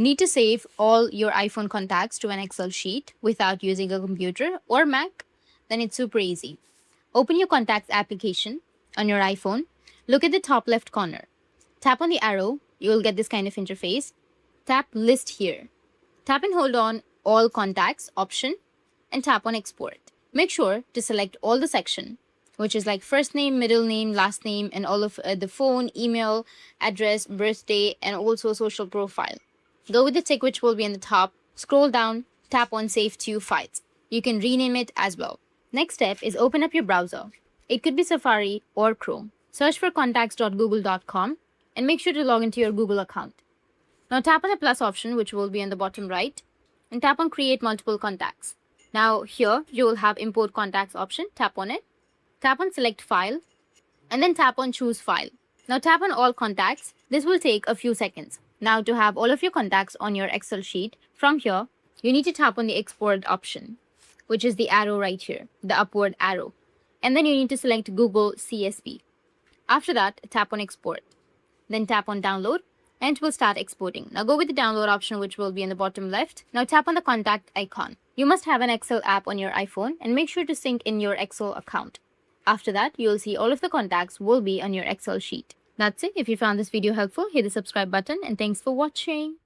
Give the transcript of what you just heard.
Need to save all your iPhone contacts to an Excel sheet without using a computer or Mac? Then it's super easy. Open your Contacts application on your iPhone. Look at the top left corner. Tap on the arrow. You'll get this kind of interface. Tap List here. Tap and hold on All Contacts option and tap on Export. Make sure to select all the section, which is like first name, middle name, last name, and all of the phone, email, address, birthday, and also social profile. Go with the tick which will be on the top, scroll down, tap on Save to Files. You can rename it as well. Next step is open up your browser. It could be Safari or Chrome. Search for contacts.google.com and make sure to log into your Google account. Now tap on the plus option which will be on the bottom right and tap on Create Multiple Contacts. Now here you will have Import Contacts option, tap on it. Tap on Select File and then tap on Choose File. Now tap on All Contacts. This will take a few seconds. Now to have all of your contacts on your Excel sheet, from here, you need to tap on the Export option, which is the arrow right here, the upward arrow. And then you need to select Google CSV. After that, tap on Export. Then tap on Download and it will start exporting. Now go with the download option which will be in the bottom left. Now tap on the contact icon. You must have an Excel app on your iPhone and make sure to sync in your Excel account. After that, you'll see all of the contacts will be on your Excel sheet. That's it. If you found this video helpful, hit the subscribe button and thanks for watching.